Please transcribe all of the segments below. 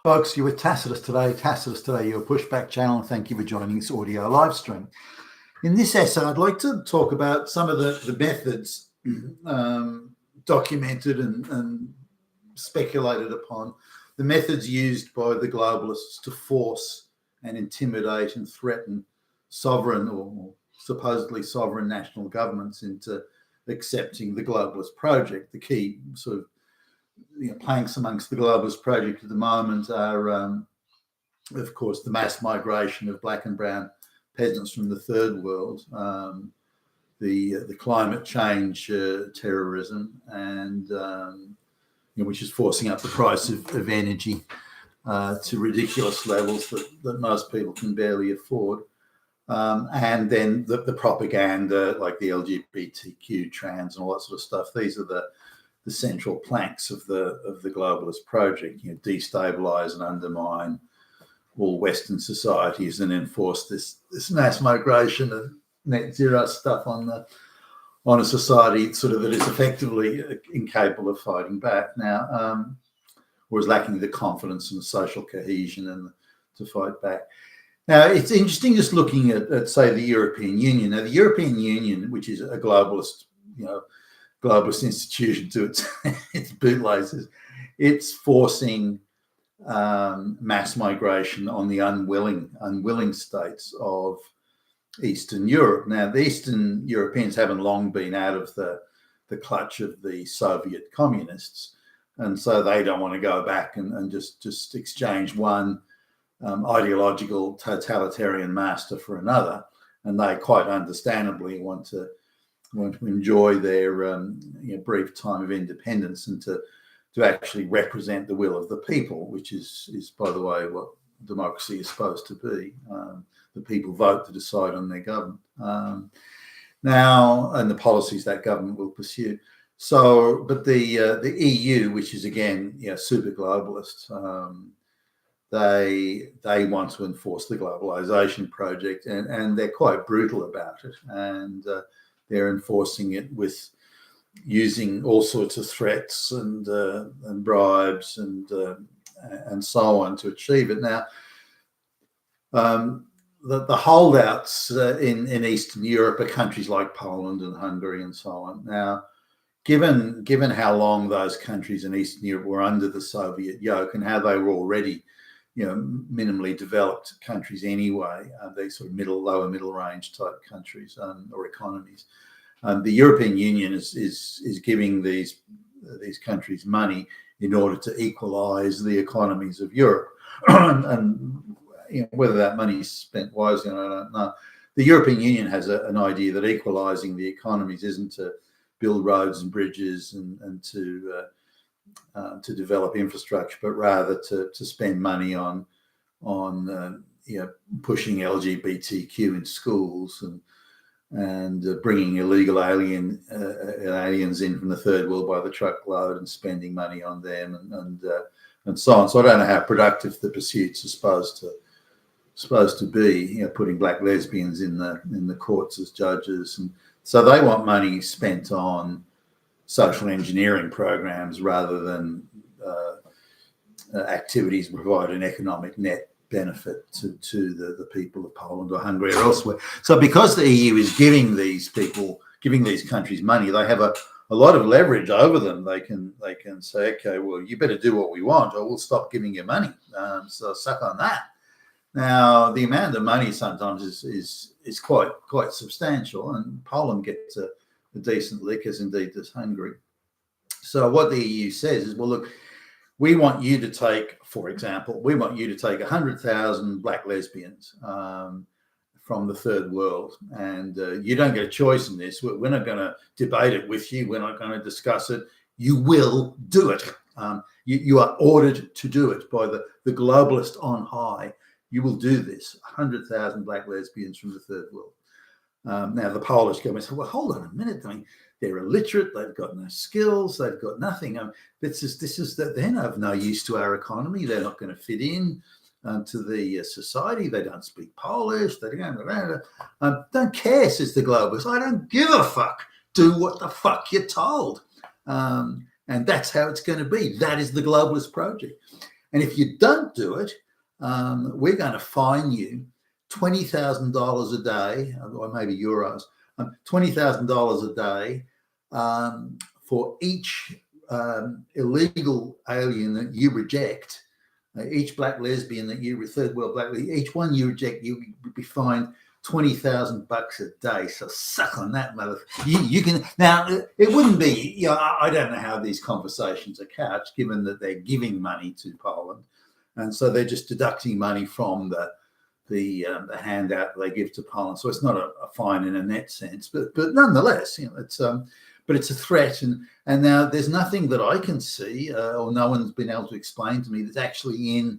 Folks, you were Tacitus today. Tacitus today, your pushback channel. Thank you for joining this audio live stream. In this essay, I'd like to talk about some of the methods documented and speculated upon, the methods used by the globalists to force and intimidate and threaten sovereign or supposedly sovereign national governments into accepting the globalist project. The key sort of planks amongst the globalist project at the moment are, of course, the mass migration of black and brown peasants from the third world, the climate change terrorism, and which is forcing up the price of energy to ridiculous levels that most people can barely afford. And then the propaganda, like the LGBTQ, trans, and all that sort of stuff. These are the central planks of the globalist project. Destabilize and undermine all Western societies and enforce this mass migration and net zero stuff on a society sort of that is effectively incapable of fighting back now, or is lacking the confidence and social cohesion and to fight back. Now, it's interesting just looking at say, the European Union. Now, the European Union, which is a globalist, globalist institution to its bootlaces, it's forcing mass migration on the unwilling states of Eastern Europe. Now, the Eastern Europeans haven't long been out of the clutch of the Soviet communists, and so they don't want to go back and just exchange one ideological totalitarian master for another, and they quite understandably want to enjoy their brief time of independence and to actually represent the will of the people, which is by the way what democracy is supposed to be. The people vote to decide on their government now, and the policies that government will pursue. So, but the EU, which is again super globalist, they want to enforce the globalization project, and they're quite brutal about it, and they're enforcing it with using all sorts of threats and bribes and so on to achieve it. Now, the holdouts in Eastern Europe are countries like Poland and Hungary and so on. Now, given how long those countries in Eastern Europe were under the Soviet yoke and how they were already minimally developed countries anyway, these sort of lower middle range type countries or economies. The European Union is giving these countries money in order to equalise the economies of Europe, and whether that money is spent wisely, I don't know. The European Union has an idea that equalising the economies isn't to build roads and bridges and to develop infrastructure, but rather to spend money on pushing LGBTQ in schools and bringing illegal aliens in from the third world by the truckload and spending money on them and so on. So I don't know how productive the pursuits are supposed to be. Putting black lesbians in the courts as judges, and so they want money spent on social engineering programs rather than activities that provide an economic net benefit to the people of Poland or Hungary or elsewhere. So because the EU is giving these countries money, they have a lot of leverage over them. They can say, okay, well, you better do what we want or we'll stop giving you money. So suck on that. Now, the amount of money sometimes is quite substantial, and Poland gets a decent lick, as indeed does Hungary. So what the EU says is, well, look, we want you to take, for example, 100,000 black lesbians from the third world, and you don't get a choice in this. We're not going to debate it with you. We're not going to discuss it. You will do it. You are ordered to do it by the globalist on high. You will do this. 100,000 black lesbians from the third world. Now, the Polish government said, well, hold on a minute. I mean, they're illiterate. They've got no skills. They've got nothing. They're of no use to our economy. They're not going to fit in to the society. They don't speak Polish. They don't care, says the globalist. I don't give a fuck. Do what the fuck you're told. And that's how it's going to be. That is the globalist project. And if you don't do it, we're going to fine you $20,000 a day, or maybe euros, $20,000 a day for each illegal alien that you reject, each black lesbian that you, third world black, each one you reject, you would be fined $20,000 a day. So suck on that, mother. You can now. It wouldn't be. You know, I don't know how these conversations are couched, given that they're giving money to Poland, and so they're just deducting money from the handout they give to Poland. So it's not a fine in a net sense, but nonetheless, you know, it's but it's a threat, and now there's nothing that I can see, or no one's been able to explain to me that's actually in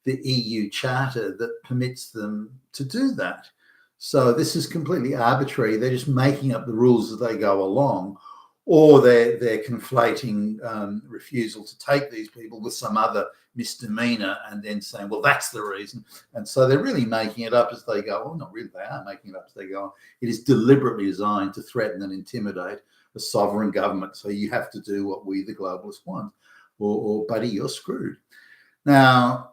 the EU Charter that permits them to do that. So this is completely arbitrary. They're just making up the rules as they go along, or they're conflating refusal to take these people with some other misdemeanor and then saying, well, that's the reason. And so they're really making it up as they go. Well, not really, they are making it up as they go on. It is deliberately designed to threaten and intimidate a sovereign government. So you have to do what we, the globalists, want, or buddy, you're screwed. Now,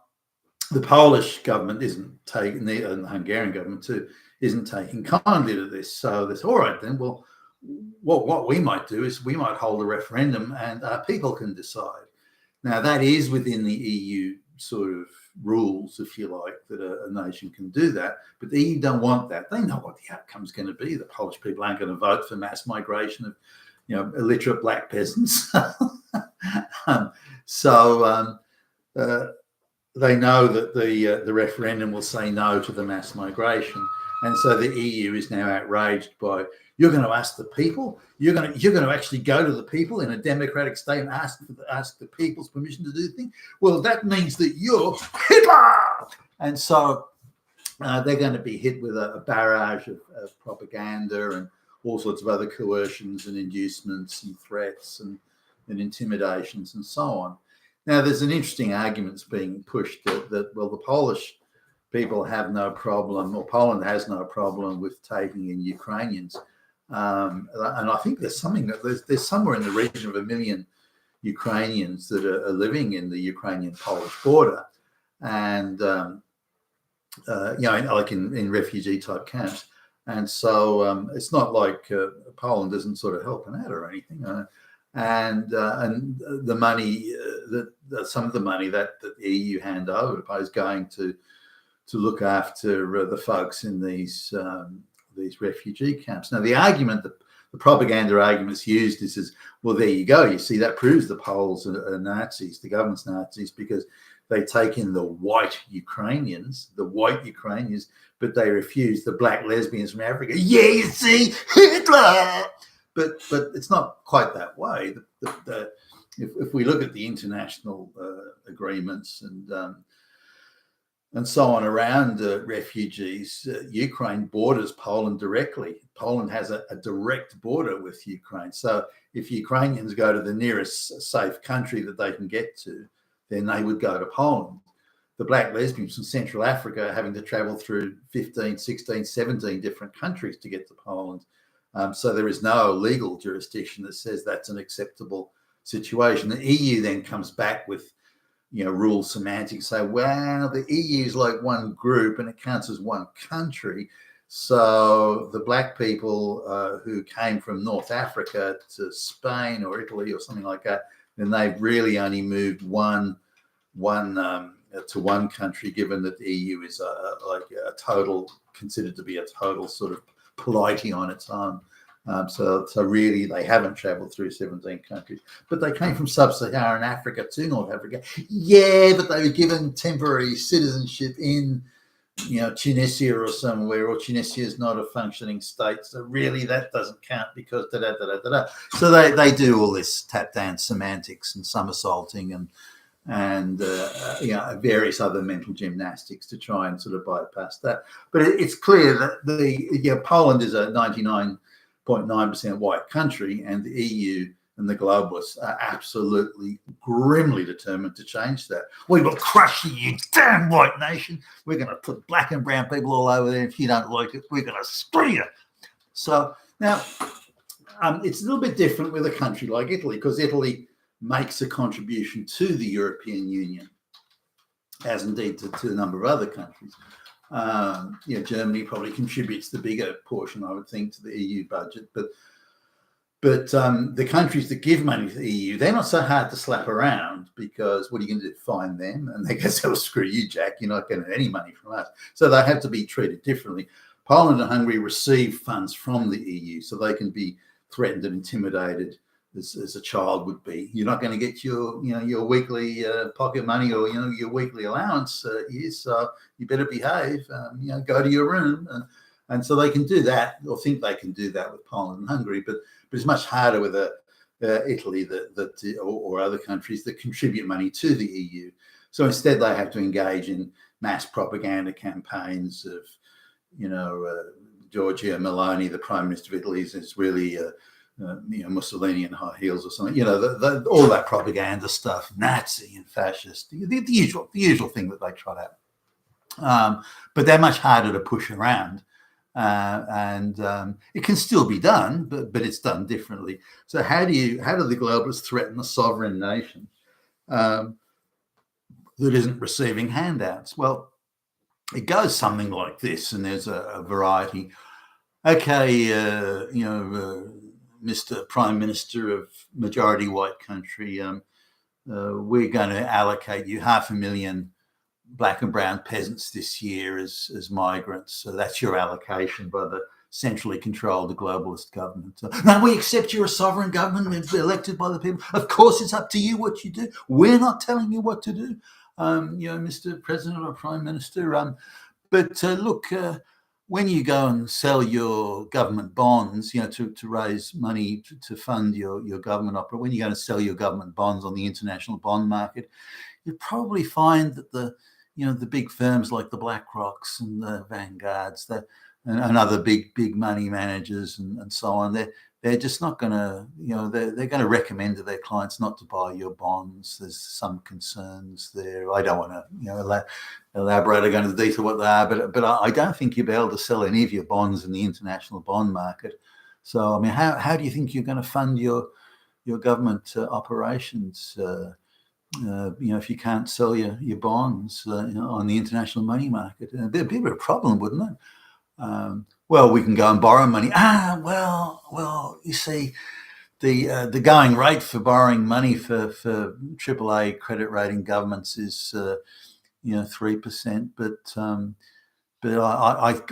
the Polish government isn't taking, and the Hungarian government too, isn't taking kindly to this. So that's all right then. Well, what we might do is we might hold a referendum and people can decide. Now, that is within the EU sort of rules, if you like, that a nation can do that. But the EU don't want that. They know what the outcome's going to be. The Polish people aren't going to vote for mass migration of, you know, illiterate black peasants. They know that the referendum will say no to the mass migration. And so the EU is now outraged by, you're going to ask the people, you're going to actually go to the people in a democratic state and ask the people's permission to do things. Well, that means that you're Hitler. And so they're going to be hit with a barrage of propaganda and all sorts of other coercions and inducements and threats and intimidations and so on. Now, there's an interesting argument that's being pushed that well, the Polish people have no problem, or Poland has no problem with taking in Ukrainians. And I think there's something that there's somewhere in the region of 1 million Ukrainians that are living in the Ukrainian-Polish border, and you know, like in refugee type camps. And so it's not like Poland isn't sort of helping out or anything. And the money some of the money that the EU hand over is going to look after the folks in these refugee camps. Now, the argument, the propaganda arguments used is, well, there you go. You see, that proves the Poles are Nazis, the government's Nazis, because they take in the white Ukrainians, but they refuse the black lesbians from Africa. Yeah, you see, Hitler. But it's not quite that way. If we look at the international agreements and so on around refugees, Ukraine borders Poland directly. Poland has a direct border with Ukraine. So if Ukrainians go to the nearest safe country that they can get to, then they would go to Poland. The black lesbians from Central Africa are having to travel through 15, 16, 17 different countries to get to Poland. So there is no legal jurisdiction that says that's an acceptable situation. The EU then comes back with, you know, rule semantics, say, well, the EU is like one group and it counts as one country. So the black people who came from North Africa to Spain or Italy or something like that, then they've really only moved one to one country, given that the EU is considered to be a total sort of polity on its own. So really, they haven't travelled through 17 countries, but they came from sub-Saharan Africa to North Africa. Yeah, but they were given temporary citizenship in, you know, Tunisia or somewhere, or Tunisia is not a functioning state. So really, that doesn't count because da-da-da-da-da-da. So they do all this tap dance semantics and somersaulting and you know, various other mental gymnastics to try and sort of bypass that. But it's clear that Poland is a 99.9% white country, and the EU and the globalists are absolutely grimly determined to change that. We will crush you, you damn white nation. We're going to put black and brown people all over there. If you don't like it, we're going to screw you. So now it's a little bit different with a country like Italy, because Italy makes a contribution to the European Union. as indeed to a number of other countries. Germany probably contributes the bigger portion, I would think, to the EU budget. But the countries that give money to the EU, they're not so hard to slap around, because what are you going to do? Fine them? And they go, "Oh, screw you, Jack. You're not getting any money from us." So they have to be treated differently. Poland and Hungary receive funds from the EU, so they can be threatened and intimidated as a child would be. You're not going to get your weekly pocket money, or your weekly allowance here, so you better behave. Go to your room, and so they can do that, or think they can do that with Poland and Hungary, but it's much harder with Italy or other countries that contribute money to the EU. So instead, they have to engage in mass propaganda campaigns of, Giorgia Meloni, the Prime Minister of Italy, is really Mussolini in high heels or something. All that propaganda stuff, Nazi and fascist, the usual thing that they trot out. But they're much harder to push around. And it can still be done, but it's done differently. So how do the globalists threaten a sovereign nation that isn't receiving handouts? Well, it goes something like this, and there's a variety. Okay, Mr. Prime Minister of majority white country, we're going to allocate you 500,000 black and brown peasants this year as migrants. So that's your allocation by the centrally controlled globalist government. No, we accept you're a sovereign government elected by the people. Of course, it's up to you what you do. We're not telling you what to do, Mr. President or Prime Minister. But look, when you go and sell your government bonds, to raise money to fund your government opera, when you're going to sell your government bonds on the international bond market, you probably find that the big firms like the BlackRocks and the Vanguards, and other big money managers and so on, they're just not going to, they're going to recommend to their clients not to buy your bonds. There's some concerns there. I don't want to, elaborate or go into the detail what they are, but I don't think you'll be able to sell any of your bonds in the international bond market. So, I mean, how do you think you're going to fund your government operations? If you can't sell your bonds on the international money market, it'd be a bit of a problem, wouldn't it? Well, we can go and borrow money. Well, you see, the going rate for borrowing money for AAA credit rating governments is 3%, but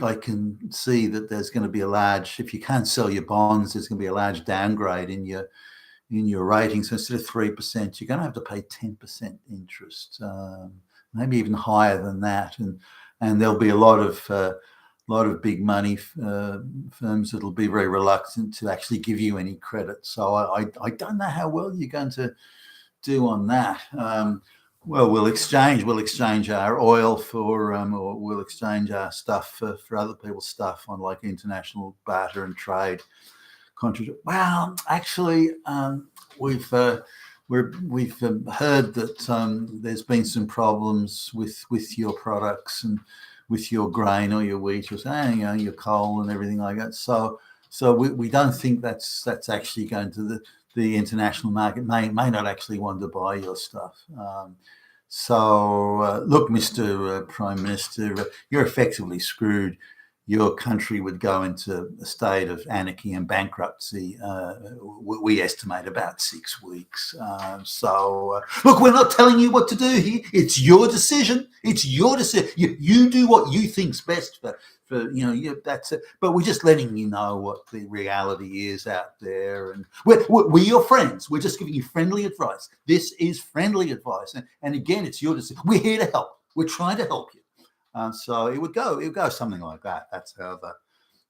I can see that there's going to be if you can't sell your bonds, there's going to be a large downgrade in your rating. So instead of 3%, you're going to have to pay 10% interest, maybe even higher than that. And there'll be a lot of big money firms that'll be very reluctant to actually give you any credit. So I don't know how well you're going to do on that. Well, we'll exchange our oil for, or we'll exchange our stuff for other people's stuff on like international barter and trade. Well, actually, we've heard that there's been some problems with your products and with your grain or your wheat or your coal and everything like that. So we don't think that's actually going to the international market. May not actually want to buy your stuff. Look, Mr. Prime Minister, you're effectively screwed. Your country would go into a state of anarchy and bankruptcy. We estimate about 6 weeks. Look, we're not telling you what to do here. It's your decision. It's your decision. You do what you think's best for that's it. But we're just letting you know what the reality is out there, and we're your friends. We're just giving you friendly advice. This is friendly advice, and again, it's your decision. We're here to help. We're trying to help you. So it would go something like that. That's how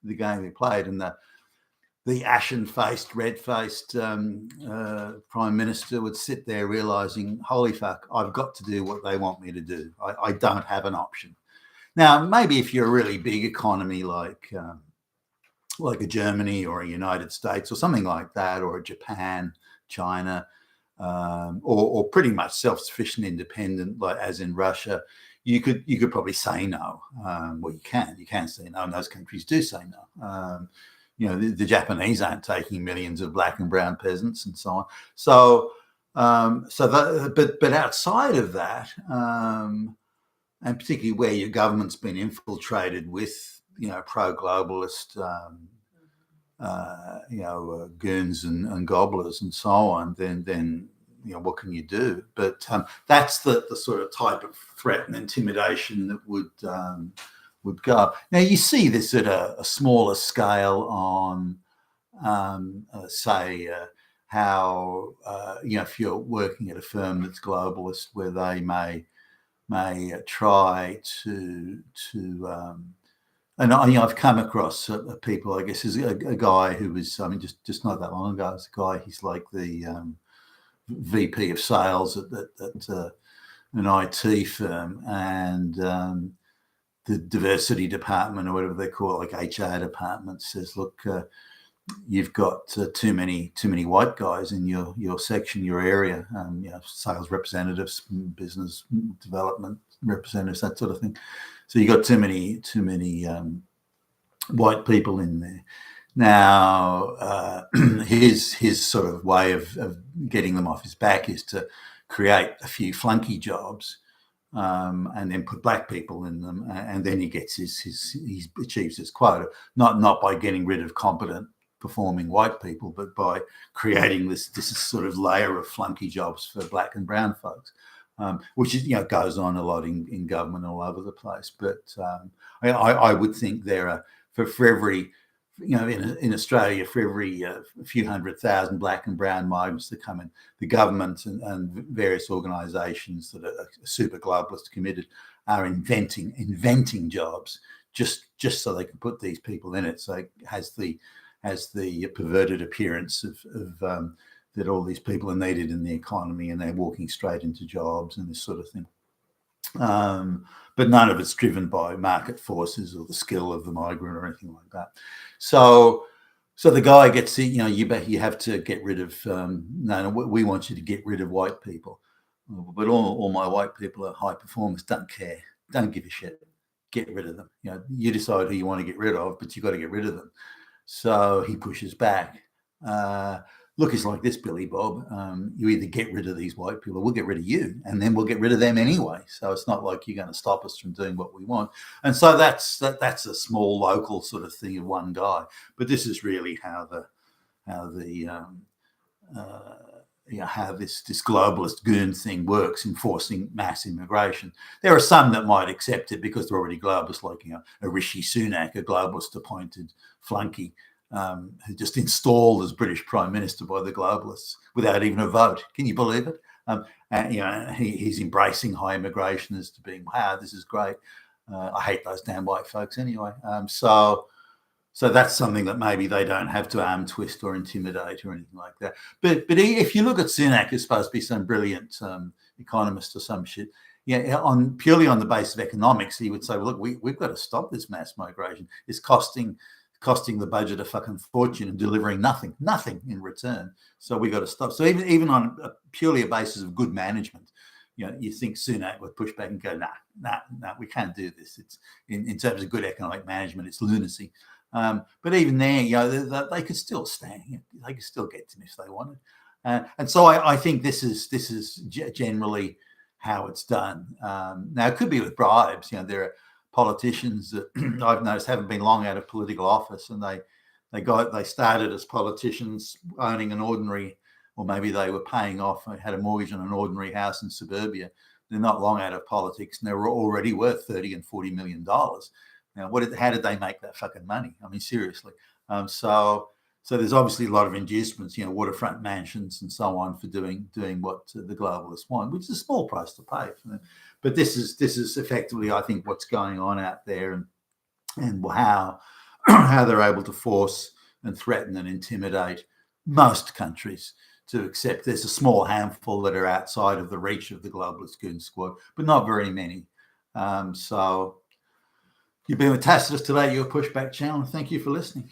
the game we played, and the ashen-faced, red-faced Prime Minister would sit there realising, holy fuck, I've got to do what they want me to do. I don't have an option. Now, maybe if you're a really big economy like a Germany or a United States or something like that, or a Japan, China, or pretty much self-sufficient, independent, like as in Russia, you could probably say no. Well, you can say no, and those countries do say no. The Japanese aren't taking millions of black and brown peasants and so on. But outside of that, and particularly where your government's been infiltrated with, pro-globalist, goons and gobblers and so on, then what can you do? But that's the sort of type of threat and intimidation that would go. Now you see this at a smaller scale on, say, how if you're working at a firm that's globalist, where they may try to and I've come across people. I guess there's a guy who was, just not that long ago. It's a guy. He's like the VP of sales at an IT firm, and the diversity department, or whatever they call it, like HR department, says, "Look, you've got too many white guys in your section, your area. Sales representatives, business development representatives, that sort of thing. So you got too many white people in there." Now, his sort of way of getting them off his back is to create a few flunky jobs, and then put black people in them, and then he gets he achieves his quota, not by getting rid of competent performing white people, but by creating this sort of layer of flunky jobs for black and brown folks, which is, goes on a lot in government all over the place. But I would think there are for every, in Australia, for every few 100,000 black and brown migrants that come in, the government and various organisations that are super globalist committed are inventing jobs just so they can put these people in it. So it has the perverted appearance of that all these people are needed in the economy and they're walking straight into jobs and this sort of thing. But none of it's driven by market forces or the skill of the migrant or anything like that. So the guy gets the, you have to get rid of, no, we want you to get rid of white people. But all my white people are high performers, don't care, don't give a shit, get rid of them. You decide who you want to get rid of, but you've got to get rid of them. So he pushes back. Look, it's like this, Billy Bob. You either get rid of these white people, or we'll get rid of you, and then we'll get rid of them anyway. So it's not like you're going to stop us from doing what we want. And so that's a small local sort of thing of one guy. But this is really how this globalist goon thing works, enforcing mass immigration. There are some that might accept it because they're already globalists, like a Rishi Sunak, a globalist appointed flunky, who just installed as British Prime Minister by the globalists without even a vote. Can you believe it? And he's embracing high immigration as to being, wow, this is great. I hate those damn white folks anyway. So that's something that maybe they don't have to arm twist or intimidate or anything like that. But if you look at Sunak, who's supposed to be some brilliant economist or some shit, purely on the basis of economics, he would say, well, look, we've got to stop this mass migration. It's costing the budget a fucking fortune and delivering nothing in return. So we got to stop. So even on purely a basis of good management, you think Sunak would push back and go, nah, we can't do this. It's in terms of good economic management, it's lunacy. But even there, they could still stand. They could still get to him if they wanted. And so I think this is generally how it's done. Now it could be with bribes. There are politicians that I've noticed haven't been long out of political office, and they started as politicians owning an ordinary, or maybe they were paying off, they had a mortgage on an ordinary house in suburbia. They're not long out of politics, and they were already worth $30 and $40 million. Now, how did they make that fucking money? I mean, seriously. So there's obviously a lot of inducements, waterfront mansions and so on, for doing what the globalists want, which is a small price to pay for them. But this is effectively, I think, what's going on out there, and how they're able to force and threaten and intimidate most countries to accept. There's a small handful that are outside of the reach of the globalist goon squad, but not very many. So you've been with Tacitus today, your Pushback channel. Thank you for listening.